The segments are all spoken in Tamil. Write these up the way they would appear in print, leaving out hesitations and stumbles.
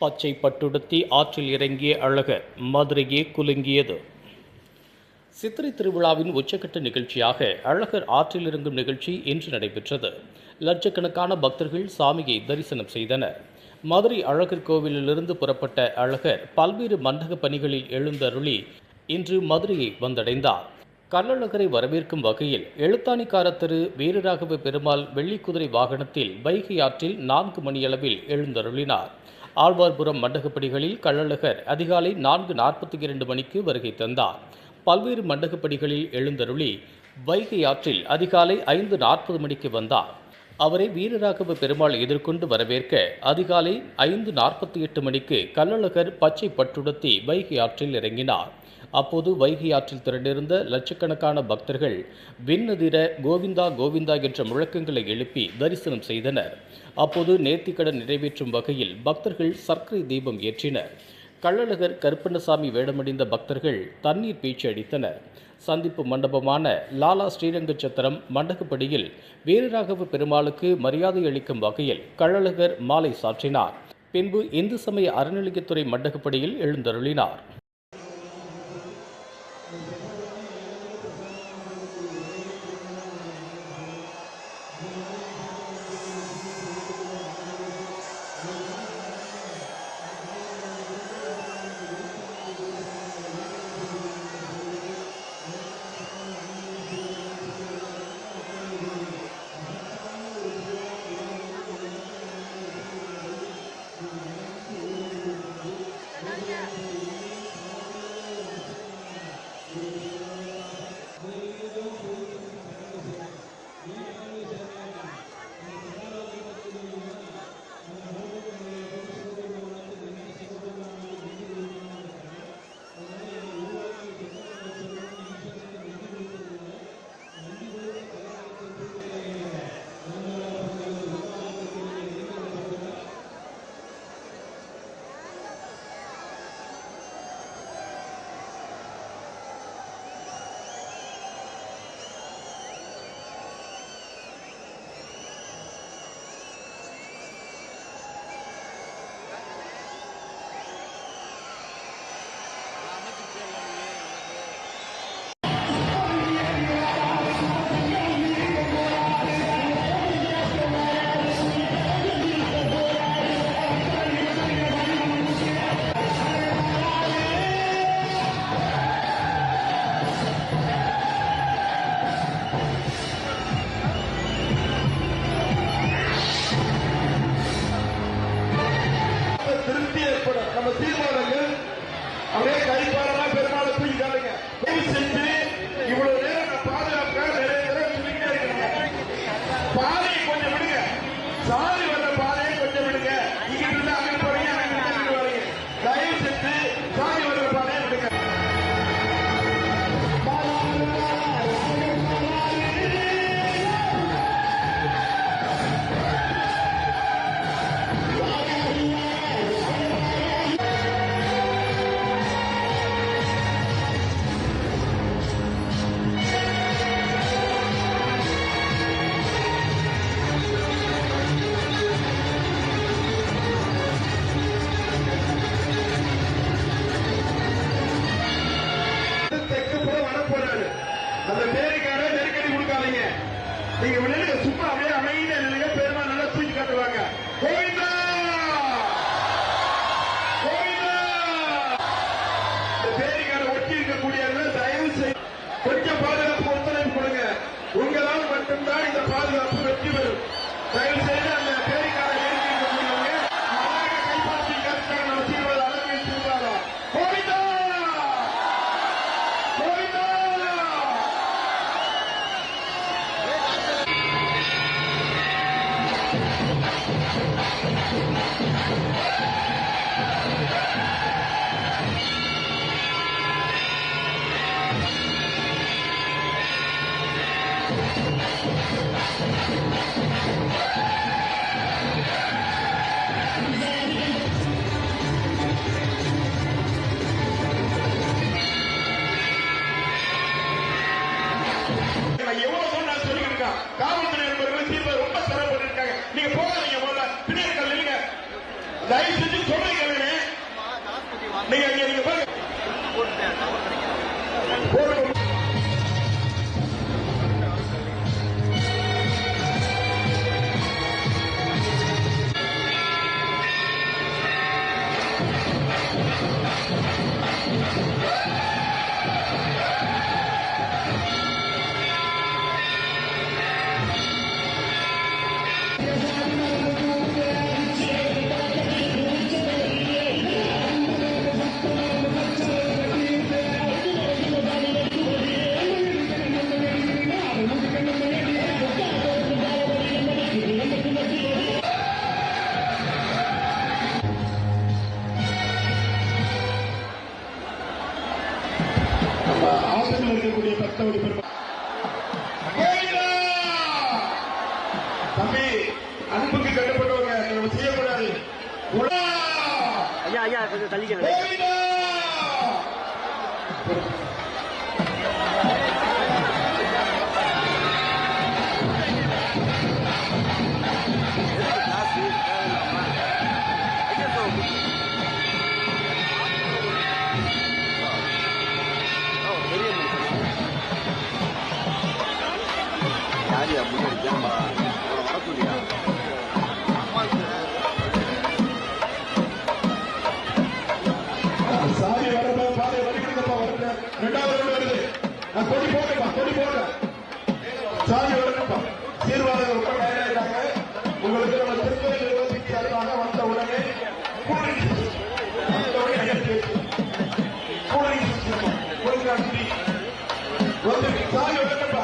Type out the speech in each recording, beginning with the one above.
பச்சை பட்டுடுத்தி ஆற்றில் இறங்கிய அழகர் மதுரையே குலுங்கியது. சித்திரை திருவிழாவின் உச்சக்கட்ட நிகழ்ச்சியாக அழகர் ஆற்றில் இறங்கும் நிகழ்ச்சி இன்று நடைபெற்றது. லட்சக்கணக்கான பக்தர்கள் சாமியை தரிசனம் செய்தனர். மதுரை அழகர் கோவிலிலிருந்து புறப்பட்ட அழகர் பல்வேறு மண்டக பணிகளில் எழுந்தருளி இன்று மதுரையை வந்தடைந்தார். கள்ளழகரை வரவேற்கும் வகையில் எழுத்தாணிக்கார திரு வீரராகவ பெருமாள் வெள்ளிக்குதிரை வாகனத்தில் வைகை ஆற்றில் 4 மணியளவில் எழுந்தருளினார். ஆழ்வார்புரம் மண்டகப்படிகளில் கள்ளழகர் அதிகாலை 4:42 மணிக்கு வருகை தந்தார். பல்வேறு மண்டகப்படிகளில் எழுந்தருளி வைகை ஆற்றில் அதிகாலை 5:40 மணிக்கு வந்தார். அவரை வீரராகவ பெருமாள் எதிர்கொண்டு வரவேற்க அதிகாலை 5:48 மணிக்கு கள்ளழகர் பச்சை பட்டுடுத்தி வைகை ஆற்றில் இறங்கினார். அப்போது வைகை ஆற்றில் திரண்டிருந்த லட்சக்கணக்கான பக்தர்கள் விண்ணதிர கோவிந்தா கோவிந்தா என்ற முழக்கங்களை எழுப்பி தரிசனம் செய்தனர். அப்போது நேர்த்திக்கடன் நிறைவேற்றும் வகையில் பக்தர்கள் சர்க்கரை தீபம் ஏற்றினர். கள்ளழகர் கருப்பண்ணசாமி வேடமணிந்த பக்தர்கள் தண்ணீர் பீய்ச்சி அடித்தனர். சந்திப்பு மண்டபமான லாலா ஸ்ரீரங்கச்சத்திரம் மண்டகப்படியில் வீரராகவ பெருமாளுக்கு மரியாதை அளிக்கும் வகையில் கள்ளழகர் மாலை சாற்றினார். பின்பு இந்து சமய அறநிலையத்துறை மண்டகப்படியில் எழுந்தருளினார். நம்ம தீர்மானங்கள் அப்படியே கைப்பாரமா பெருமாளை தூக்கி காட்டுங்க. செஞ்சு இவ்வளவு நேரம் நான் பாதுகாக்க நிறைய தடவை சொல்லிக்கிட்டே இருக்கேன். பாதையை கொஞ்சம் விடுங்க, சாதி வர்ற பாதையை கொஞ்சம் விடுங்க. இங்க இருந்து அங்க போறீங்க, அங்க வரீங்க. தயவு செஞ்சு சாதி வர்ற பாதையை விடுங்க. அந்த பேருக்கார நெருக்கடி கொடுக்காதீங்க. நீங்க விளையாட சும்மா அப்படியே அமைதியா நிலைங்க. பெருமா நல்லா தூக்கி காட்டுவாங்க. கோவிந்தா கோவிந்தா. இந்த பேருக்கார ஒட்டி இருக்கக்கூடியவர்கள் தயவு செய்து கொஞ்சம் பாதுகாப்பு ஒத்துழைப்பு கொடுங்க. உங்களால் மட்டும்தான் இந்த பாதுகாப்பு வெற்றி பெறும். தயவு செய்து அந்த பேருக்கார நெருக்கடி இருக்கக்கூடியவங்க கைப்பாற்றி கருத்தான அவசியம் அளவில் சொல்றாங்க. கோவிந்தா கோவிந்தா. எவ்வளவு சொன்னாலும் சொல்லிட்டு இருக்கான். காவல்துறை நண்பர்கள் தீர்ப்பை ரொம்ப சிரமப்பட்டு இருக்காங்க. நீங்க போகாதீங்க, முதல்ல பின்னாடி இல்லைங்க. தயவு செஞ்சு சொல்றீங்க. தம்பி அன்புக்கு கட்டுப்பட்டவங்க நம்ம செய்யக்கூடாது. ஐயா ஐயா கொஞ்சம் தள்ளிக்க. சாரி வரப்ப பாதை வலிக்கிறப்பா வரல. ரெண்டாவது வருது. கொடி போட்டுப்பா, கொடி போட்டு சாரி வரப்பா. சீர்வாதம் ரொம்ப நேராக உங்களுக்கு நம்ம திருப்பதி நிர்வாகத்துக்கு சார்பாக வந்த உடனே சாரி வரப்பா.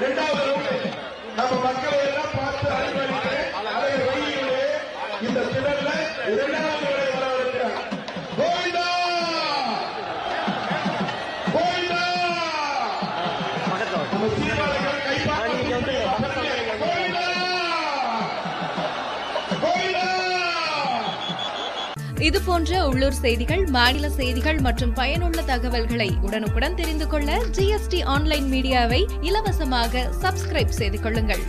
ரெண்டாவது ரவுண்டு நம்ம மக்களை எல்லாம் பார்த்து அறிவறித்து அதை வழியிலே இந்த திடல்ல இரண்டாவது வரை வரவிருக்கிறார். கோவிந்தா கோவிந்தா நம்ம சீர்வாதங்கள் கைப்பாடு கோவிந்தா கோவிந்தா. இது போன்ற உள்ளூர் செய்திகள், மாநில செய்திகள் மற்றும் பயனுள்ள தகவல்களை உடனுக்குடன் தெரிந்து கொள்ள GST ஆன்லைன் மீடியாவை இலவசமாக சப்ஸ்கிரைப் செய்து கொள்ளுங்கள்.